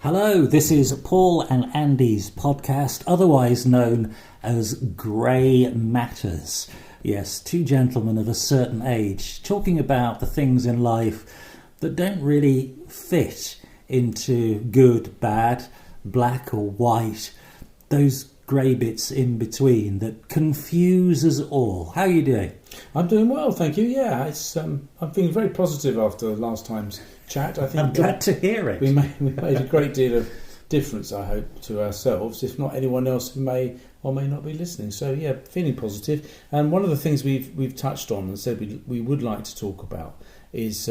Hello, this is Paul and Andy's podcast, otherwise known as Grey Matters. Yes, two gentlemen of a certain age talking about the things in life that don't really fit into good, bad, black or white, those grey bits in between that confuse us all. How are you doing? I'm doing well, thank you. Yeah, I'm feeling very positive after last time's chat. I think I'm glad to hear it. We made a great deal of difference, I hope, to ourselves, if not anyone else who may or may not be listening. So yeah, feeling positive. And one of the things we've touched on and said we would like to talk about is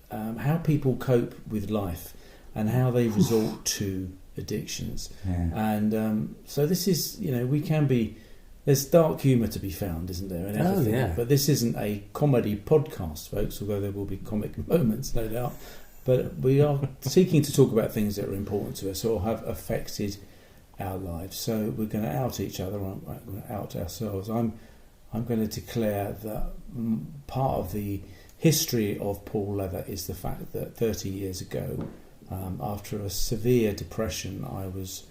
how people cope with life and how they resort to addictions. Yeah. And so this is, there's dark humour to be found, isn't there? And everything. Oh, yeah. But this isn't a comedy podcast, folks, although there will be comic moments, no doubt. But we are seeking to talk about things that are important to us or have affected our lives. So we're going to out each other, we're going to out ourselves. I'm going to declare that part of the history of Paul Leather is the fact that 30 years ago, after a severe depression, I was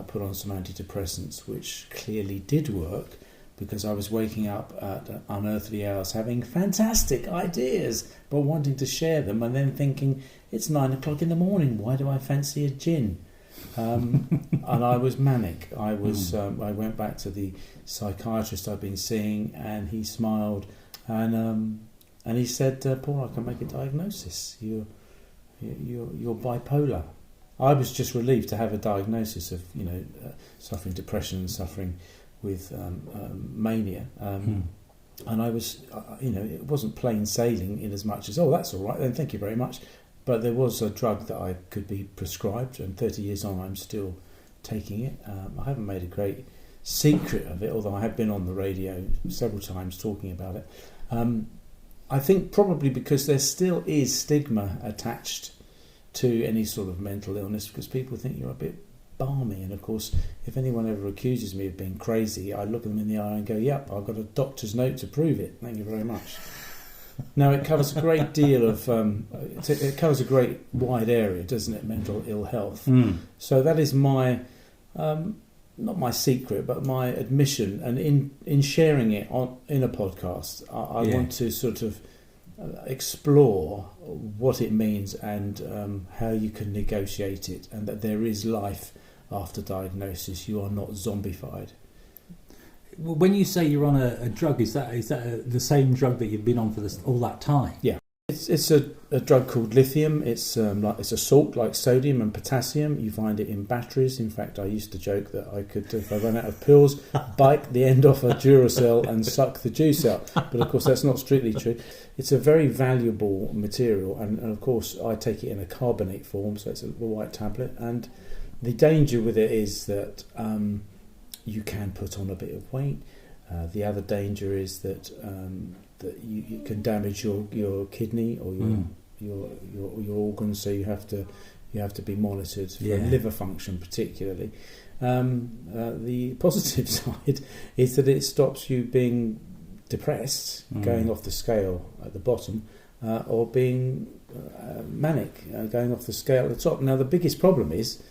put on some antidepressants, which clearly did work because I was waking up at unearthly hours having fantastic ideas but wanting to share them and then thinking, it's 9 o'clock in the morning, why do I fancy a gin? And I was manic. I went back to the psychiatrist I'd been seeing, and he smiled and he said, Paul, I can make a diagnosis. You're bipolar. I was just relieved to have a diagnosis of, suffering depression and suffering with mania. And I was, it wasn't plain sailing in as much as, oh, that's all right then, thank you very much. But there was a drug that I could be prescribed, and 30 years on, I'm still taking it. I haven't made a great secret of it, although I have been on the radio several times talking about it. I think probably because there still is stigma attached to any sort of mental illness, because people think you're a bit balmy. And of course, if anyone ever accuses me of being crazy, I look them in the eye and go, yep, I've got a doctor's note to prove it, thank you very much. Now, it covers a great deal of it covers a great wide area, doesn't it, mental ill health. So that is my not my secret, but my admission, and in sharing it in a podcast, I want to sort of explore what it means and how you can negotiate it, and that there is life after diagnosis. You are not zombified. When you say you're on a drug, is that the same drug that you've been on for all that time? Yeah, it's a drug called lithium. It's it's a salt like sodium and potassium. You find it in batteries. In fact, I used to joke that I could, if I ran out of pills, bite the end off a Duracell and suck the juice out. But of course, that's not strictly true. It's a very valuable material, and of course, I take it in a carbonate form, so it's a little white tablet. And the danger with it is that you can put on a bit of weight. The other danger is that you can damage your kidney or your organs, so you have to be monitored for liver function particularly. The positive side is that it stops you being depressed, going off the scale at the bottom, or being manic, going off the scale at the top. Now, the biggest problem is,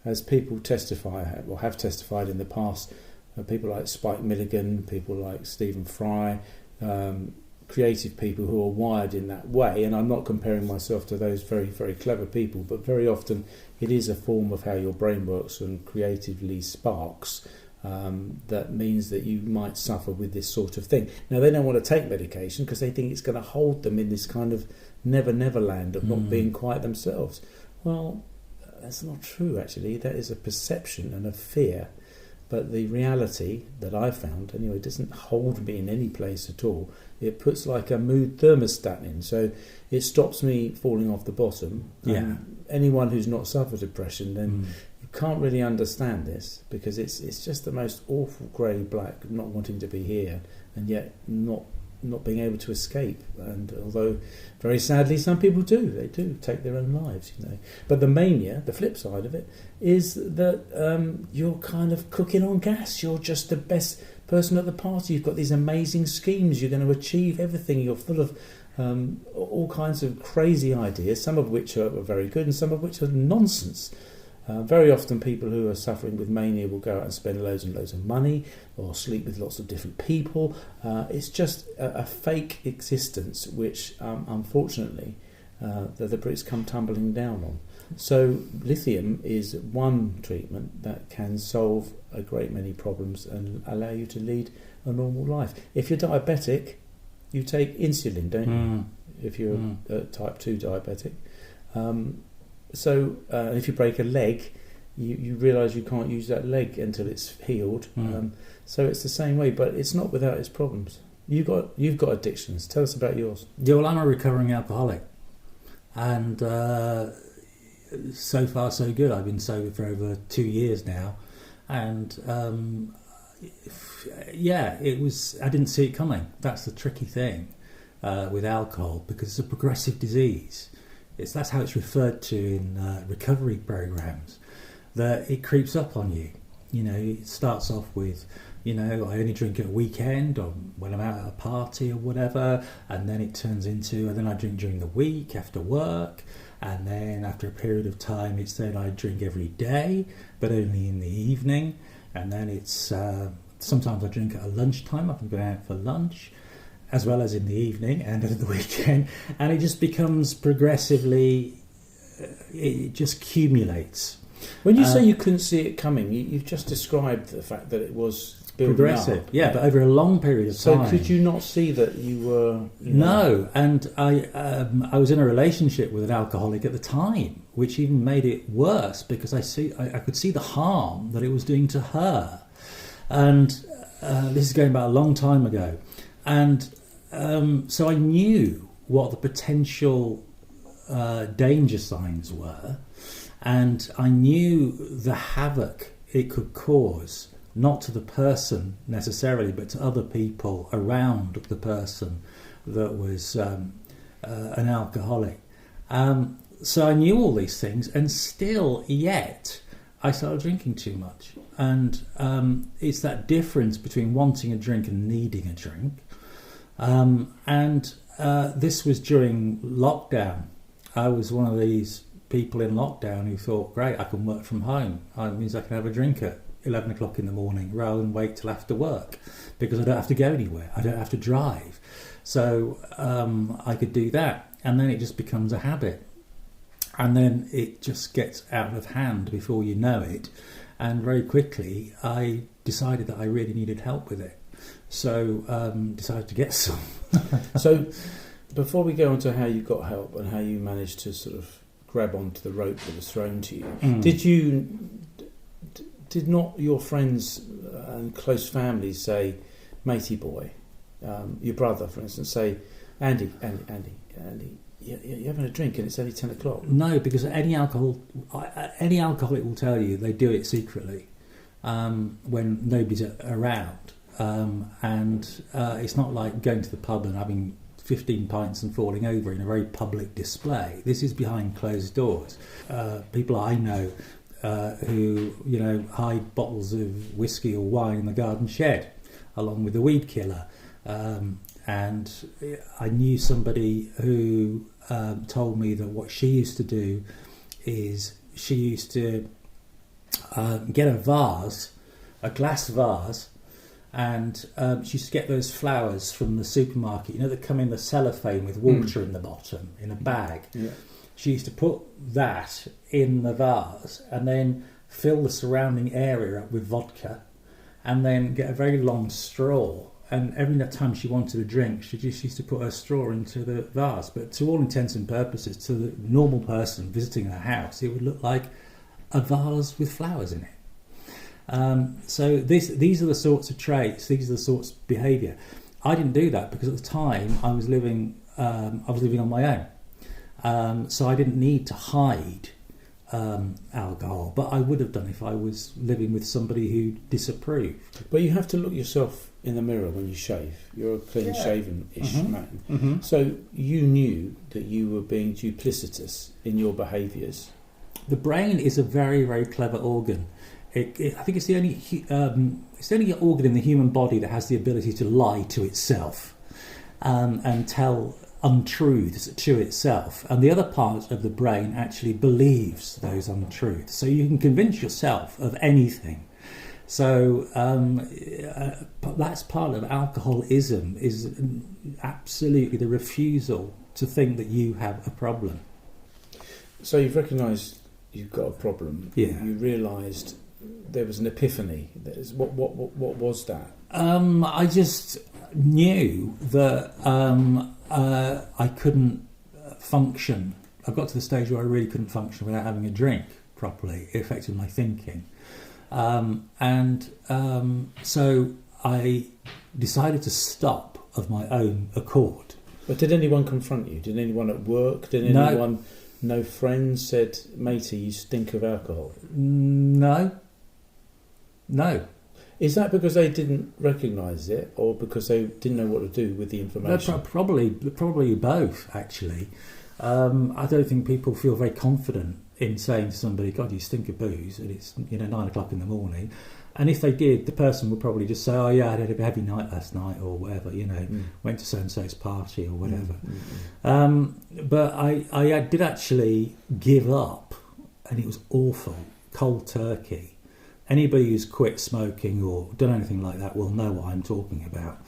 as people testify or have testified in the past, people like Spike Milligan, people like Stephen Fry, creative people who are wired in that way, and I'm not comparing myself to those very, very clever people, but very often it is a form of how your brain works and creatively sparks that means that you might suffer with this sort of thing. Now, they don't want to take medication because they think it's going to hold them in this kind of never land of not being quite themselves. Well, that's not true, actually. That is a perception and a fear. But the reality that I've found, anyway, doesn't hold me in any place at all. It puts like a mood thermostat in. So it stops me falling off the bottom. Yeah. Anyone who's not suffered depression, then you can't really understand this, because it's just the most awful grey black, not wanting to be here and yet not being able to escape. And although very sadly some people they do take their own lives, but the mania, the flip side of it, is that you're kind of cooking on gas. You're just the best person at the party. You've got these amazing schemes, you're going to achieve everything, you're full of all kinds of crazy ideas, some of which are very good and some of which are nonsense. Very often people who are suffering with mania will go out and spend loads and loads of money or sleep with lots of different people. It's just a fake existence which, unfortunately, the Brits come tumbling down on. So lithium is one treatment that can solve a great many problems and allow you to lead a normal life. If you're diabetic, you take insulin, don't you? If you're type 2 diabetic. If you break a leg, you realise you can't use that leg until it's healed. So it's the same way, but it's not without its problems. You've got addictions. Tell us about yours. Yeah, well, I'm a recovering alcoholic, and so far so good. I've been sober for over 2 years now, and it was. I didn't see it coming. That's the tricky thing with alcohol, because it's a progressive disease. That's how it's referred to in recovery programs, that it creeps up on you. You know, it starts off with, I only drink at a weekend or when I'm out at a party or whatever, and then it turns into, and then I drink during the week after work, and then after a period of time it's then I drink every day, but only in the evening, and then it's sometimes I drink at a lunchtime. I've been going out for lunch, as well as in the evening and at the weekend, and it just becomes progressively, it just accumulates. When you say you couldn't see it coming, you've just described the fact that it was building progressive, up. but over a long period of time. So could you not see that you were... No, and I was in a relationship with an alcoholic at the time, which even made it worse, because I could see the harm that it was doing to her. And this is going back a long time ago. And so I knew what the potential danger signs were, and I knew the havoc it could cause, not to the person necessarily, but to other people around the person that was an alcoholic. So I knew all these things, and still, yet, I started drinking too much. And it's that difference between wanting a drink and needing a drink. This was during lockdown. I was one of these people in lockdown who thought, great, I can work from home. It means I can have a drink at 11 o'clock in the morning rather than wait till after work, because I don't have to go anywhere. I don't have to drive. So I could do that. And then it just becomes a habit. And then it just gets out of hand before you know it. And very quickly, I decided that I really needed help with it. So decided to get some. So before we go on to how you got help and how you managed to sort of grab onto the rope that was thrown to you, did not your friends and close family say, matey boy, your brother, for instance, say, Andy, you're having a drink and it's only 10 o'clock? No, because any alcoholic will tell you they do it secretly when nobody's around. It's not like going to the pub and having 15 pints and falling over in a very public display. This is behind closed doors. People I know who hide bottles of whiskey or wine in the garden shed along with the weed killer. And I knew somebody who told me that what she used to do is she used to get a glass vase, and she used to get those flowers from the supermarket, that come in the cellophane with water in the bottom, in a bag. Yeah. She used to put that in the vase and then fill the surrounding area up with vodka, and then get a very long straw. And every time she wanted a drink, she just used to put her straw into the vase. But to all intents and purposes, to the normal person visiting her house, it would look like a vase with flowers in it. So these are the sorts of traits, these are the sorts of behaviour. I didn't do that because at the time I was living on my own. So I didn't need to hide alcohol, but I would have done if I was living with somebody who disapproved. But you have to look yourself in the mirror when you shave. You're a clean-shaven-ish man. Mm-hmm. So you knew that you were being duplicitous in your behaviours. The brain is a very, very clever organ. I think it's the only organ in the human body that has the ability to lie to itself and tell untruths to itself, and the other part of the brain actually believes those untruths. So you can convince yourself of anything. So that's part of alcoholism, is absolutely the refusal to think that you have a problem. So you've recognised you've got a problem. Yeah. You realised there was an epiphany. What was that? I just knew that I couldn't function. I got to the stage where I really couldn't function without having a drink properly. It affected my thinking. So I decided to stop of my own accord. But did anyone confront you? Did anyone at work? Did anyone, no friends said, matey, you stink of alcohol? No. Is that because they didn't recognise it, or because they didn't know what to do with the information? Probably both, actually. I don't think people feel very confident in saying to somebody, God, you stink of booze, and it's 9 o'clock in the morning. And if they did, the person would probably just say, oh yeah, I had a heavy night last night, or whatever, went to so-and-so's party or whatever. But I did actually give up, and it was awful, cold turkey. Anybody who's quit smoking or done anything like that will know what I'm talking about,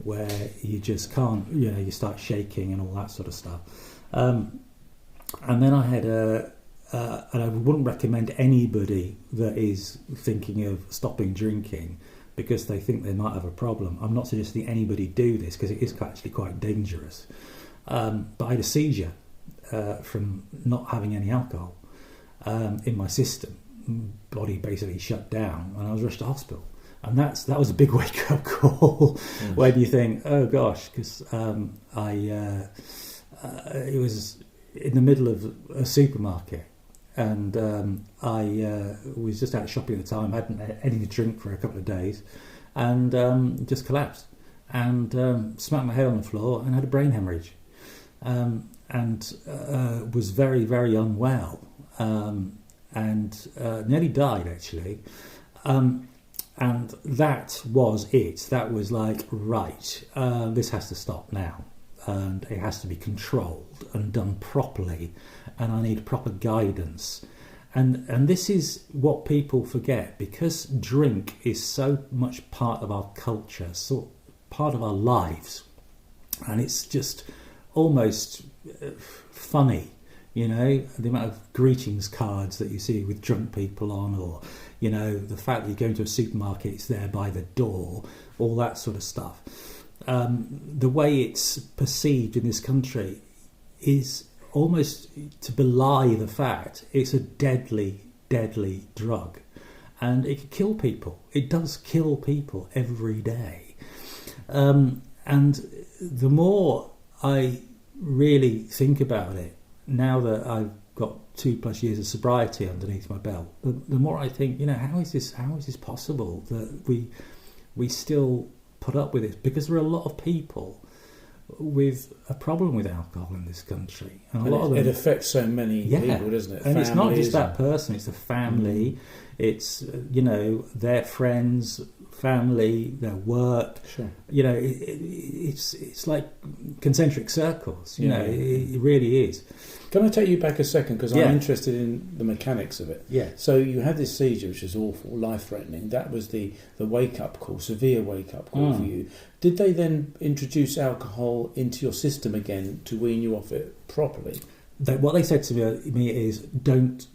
where you just can't, you start shaking and all that sort of stuff. And then I had and I wouldn't recommend anybody that is thinking of stopping drinking because they think they might have a problem. I'm not suggesting anybody do this because it is actually quite dangerous. But I had a seizure from not having any alcohol in my system. Body basically shut down, and I was rushed to hospital. And that was a big wake up call when you think, oh gosh, because it was in the middle of a supermarket, and I was just out shopping at the time, hadn't had anything to drink for a couple of days, and just collapsed and smacked my head on the floor and had a brain hemorrhage, and was very, very unwell. And nearly died, actually. And that was it. That was like, right, this has to stop now. And it has to be controlled and done properly. And I need proper guidance. And this is what people forget, because drink is so much part of our culture, so part of our lives. And it's just almost funny. The amount of greetings cards that you see with drunk people on, or, the fact that you go into a supermarket, it's there by the door, all that sort of stuff. The way it's perceived in this country is almost to belie the fact it's a deadly, deadly drug. And it can kill people. It does kill people every day. And the more I really think about it, now that I've got 2+ years of sobriety underneath my belt, the more I think, how is this possible that we still put up with it? Because there are a lot of people with a problem with alcohol in this country, and a lot of them, it affects so many people, doesn't it? And families, it's not just that person; it's the family, it's their friends, family, their work. Sure. It's like concentric circles. It really is. Can I take you back a second, because I'm interested in the mechanics of it? Yeah. So you had this seizure, which was awful, life-threatening. That was the wake-up call, severe wake-up call for you. Did they then introduce alcohol into your system again to wean you off it properly? What they said to me is, don't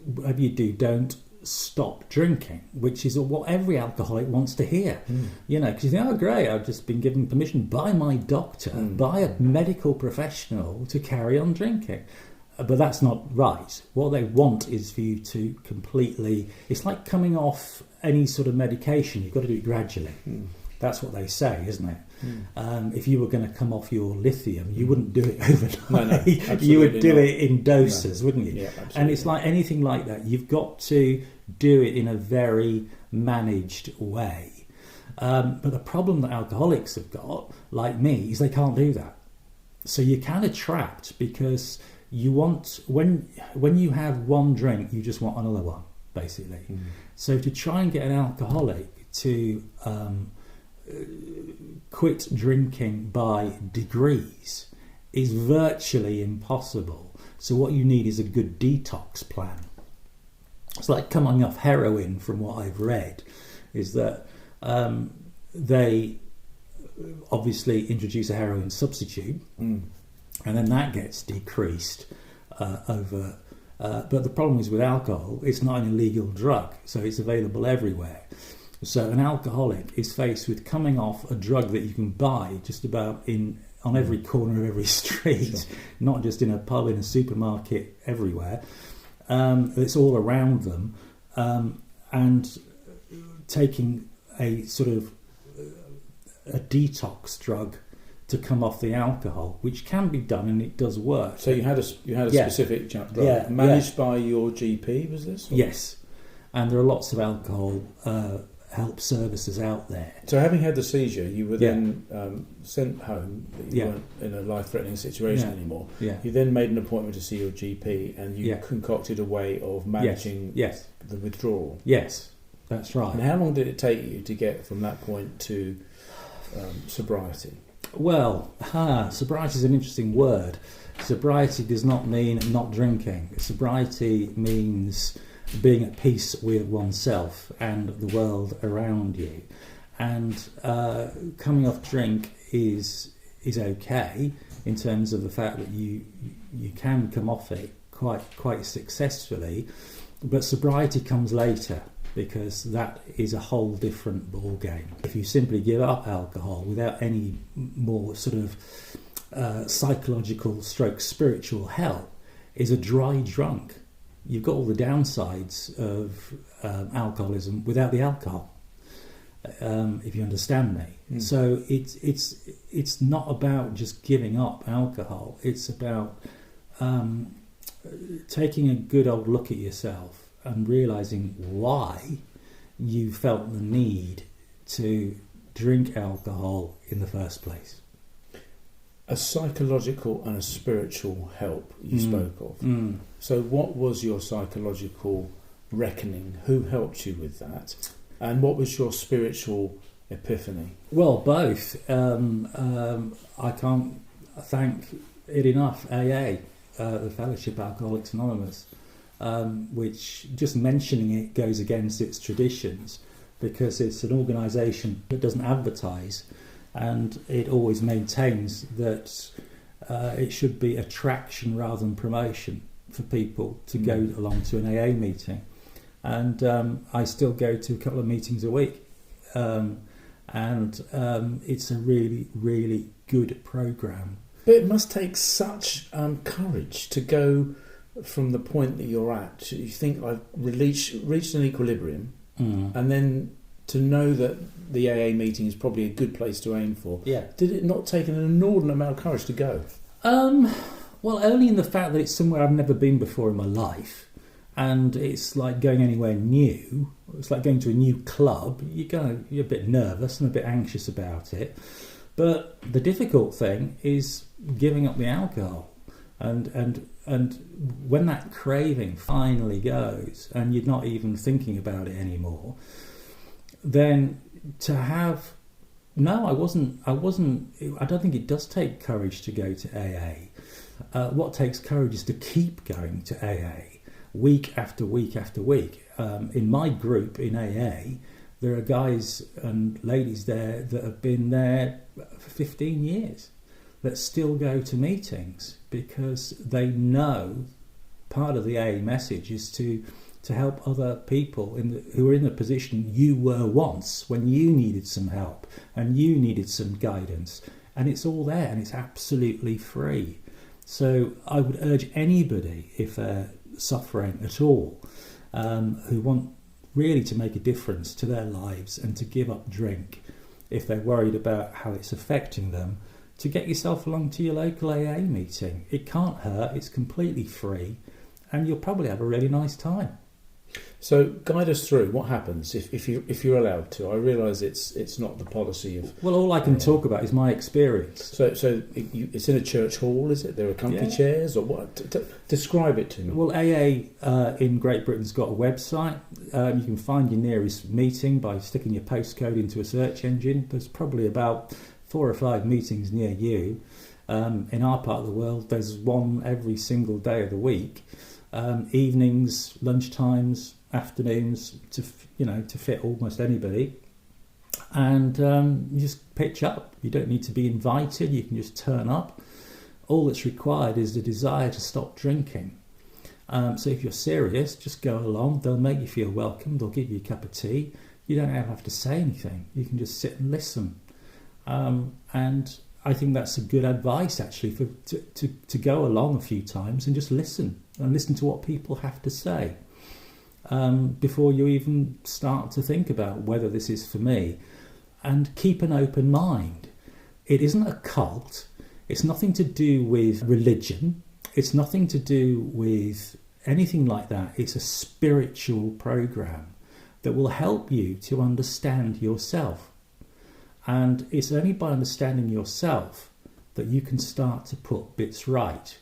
stop drinking, which is what every alcoholic wants to hear. Because you think, oh great, I've just been given permission by my doctor, by a medical professional, to carry on drinking. But that's not right. What they want is for you to completely... It's like coming off any sort of medication. You've got to do it gradually. That's what they say, isn't it? If you were going to come off your lithium, you wouldn't do it overnight. No, you would do it in doses, wouldn't you? Yeah, absolutely. And it's like anything like that. You've got to do it in a very managed way. But the problem that alcoholics have got, like me, is they can't do that. So you're kind of trapped, because you want, when you have one drink, you just want another one, basically. So to try and get an alcoholic to quit drinking by degrees is virtually impossible. So what you need is a good detox plan. It's like coming off heroin, from what I've read, is that they obviously introduce a heroin substitute, and then that gets decreased over. But the problem is with alcohol, it's not an illegal drug, so it's available everywhere. So an alcoholic is faced with coming off a drug that you can buy just about on every corner of every street, sure. Not just in a pub, in a supermarket, everywhere. It's all around them, and taking a sort of a detox drug to come off the alcohol, which can be done and it does work. So you had a specific drug managed by your GP, was this? Or? Yes, and there are lots of alcohol help services out there. So having had the seizure, you were then sent home. You weren't in a life-threatening situation anymore. Yeah. You then made an appointment to see your GP, and you concocted a way of managing the withdrawal. Yes, that's right. And how long did it take you to get from that point to sobriety? Well, sobriety is an interesting word. Sobriety does not mean not drinking. Sobriety means being at peace with oneself and the world around you. And coming off drink is okay in terms of the fact that you can come off it quite successfully, but sobriety comes later, because that is a whole different ball game. If you simply give up alcohol without any more sort of psychological stroke spiritual help, is a dry drunk. You've got all the downsides of alcoholism without the alcohol, if you understand me. So it's not about just giving up alcohol. It's about taking a good old look at yourself and realising why you felt the need to drink alcohol in the first place. A psychological and a spiritual help you spoke of. So what was your psychological reckoning? Who helped you with that? And what was your spiritual epiphany? Well, both. I can't thank it enough. AA, the Fellowship Alcoholics Anonymous, which just mentioning it goes against its traditions, because it's an organisation that doesn't advertise, and it always maintains that it should be attraction rather than promotion for people to go along to an AA meeting. And I still go to a couple of meetings a week, and it's a really, really good programme. But it must take such courage to go from the point that you're at. You think I've reached an equilibrium, and then to know that the AA meeting is probably a good place to aim for. Yeah. Did it not take an inordinate amount of courage to go? Well, only in the fact that it's somewhere I've never been before in my life, and it's like going anywhere new. It's like going to a new club. You're a bit nervous and a bit anxious about it. But the difficult thing is giving up the alcohol, and when that craving finally goes, and you're not even thinking about it anymore, then to have I don't think it does take courage to go to AA. What takes courage is to keep going to AA week after week after week. In my group in AA, there are guys and ladies there that have been there for 15 years that still go to meetings, because they know part of the AA message is to help other people who are in the position you were once, when you needed some help and you needed some guidance. And it's all there, and it's absolutely free. So I would urge anybody, if they're suffering at all, who want really to make a difference to their lives and to give up drink, if they're worried about how it's affecting them, to get yourself along to your local AA meeting. It can't hurt, it's completely free, and you'll probably have a really nice time. So guide us through what happens if you're allowed to. I realise it's not the policy of. Well, all I can talk about is my experience. So it's in a church hall, is it? There are comfy chairs, or what? Describe it to me. Well, AA in Great Britain's got a website. You can find your nearest meeting by sticking your postcode into a search engine. There's probably about 4 or 5 meetings near you. In our part of the world, there's one every single day of the week, evenings, lunchtimes, afternoons, to fit almost anybody. And you just pitch up. You don't need to be invited. You can just turn up. All that's required is the desire to stop drinking. So if you're serious, just go along. They'll make you feel welcome. They'll give you a cup of tea. You don't ever have to say anything. You can just sit and listen. And I think that's a good advice, actually, to go along a few times and just listen to what people have to say before you even start to think about whether this is for me. And keep an open mind. It isn't a cult. It's nothing to do with religion. It's nothing to do with anything like that. It's a spiritual program that will help you to understand yourself. And it's only by understanding yourself that you can start to put bits right.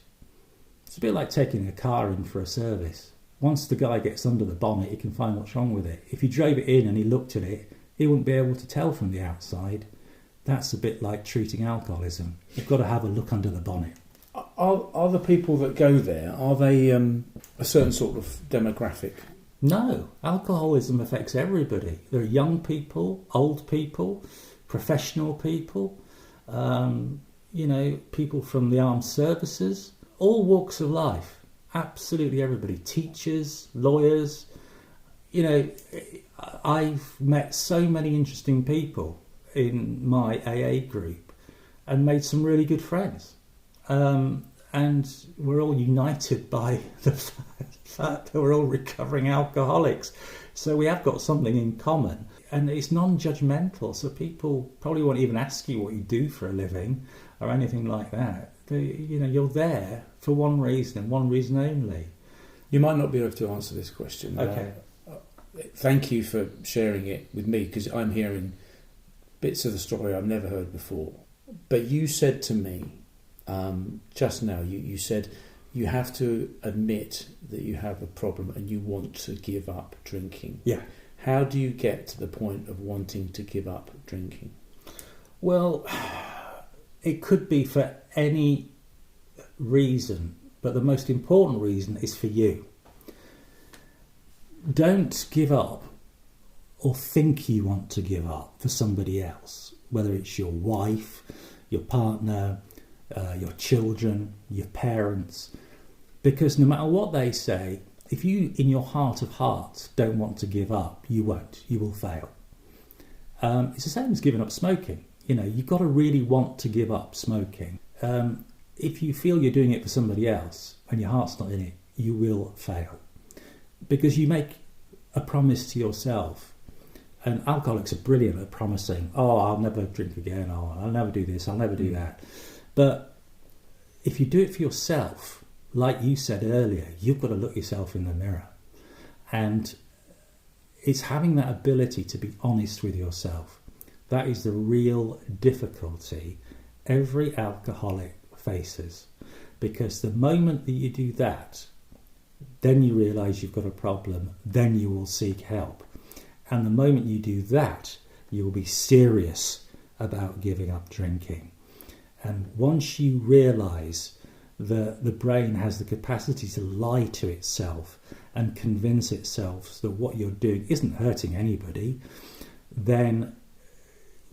It's a bit like taking a car in for a service. Once the guy gets under the bonnet, he can find what's wrong with it. If you drove it in and he looked at it, he wouldn't be able to tell from the outside. That's a bit like treating alcoholism. You've got to have a look under the bonnet. Are the people that go there, are they a certain sort of demographic? No, alcoholism affects everybody. There are young people, old people, professional people, people from the armed services, all walks of life. Absolutely everybody. Teachers, lawyers. I've met so many interesting people in my AA group and made some really good friends. And we're all united by the fact that we're all recovering alcoholics. So we have got something in common. And it's non-judgmental, so people probably won't even ask you what you do for a living or anything like that. You're there for one reason only. You might not be able to answer this question. Okay. Thank you for sharing it with me, because I'm hearing bits of the story I've never heard before. But you said to me just now, you said you have to admit that you have a problem and you want to give up drinking. Yeah. How do you get to the point of wanting to give up drinking? Well, it could be for any reason, but the most important reason is for you. Don't give up or think you want to give up for somebody else, whether it's your wife, your partner, your children, your parents, because no matter what they say, if you, in your heart of hearts, don't want to give up, you won't. You will fail. It's the same as giving up smoking. You've got to really want to give up smoking. If you feel you're doing it for somebody else and your heart's not in it, you will fail. Because you make a promise to yourself. And alcoholics are brilliant at promising, I'll never drink again, I'll never do this, I'll never do that. But if you do it for yourself, like you said earlier, you've got to look yourself in the mirror. And it's having that ability to be honest with yourself. That is the real difficulty every alcoholic faces. Because the moment that you do that, then you realise you've got a problem, then you will seek help. And the moment you do that, you will be serious about giving up drinking. And once you realise that the brain has the capacity to lie to itself and convince itself that what you're doing isn't hurting anybody, then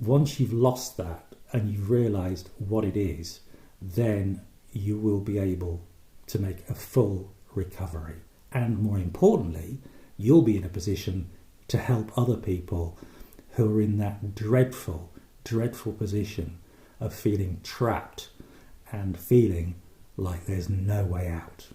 once you've lost that and you've realised what it is, then you will be able to make a full recovery. And more importantly, you'll be in a position to help other people who are in that dreadful, dreadful position of feeling trapped and feeling like there's no way out.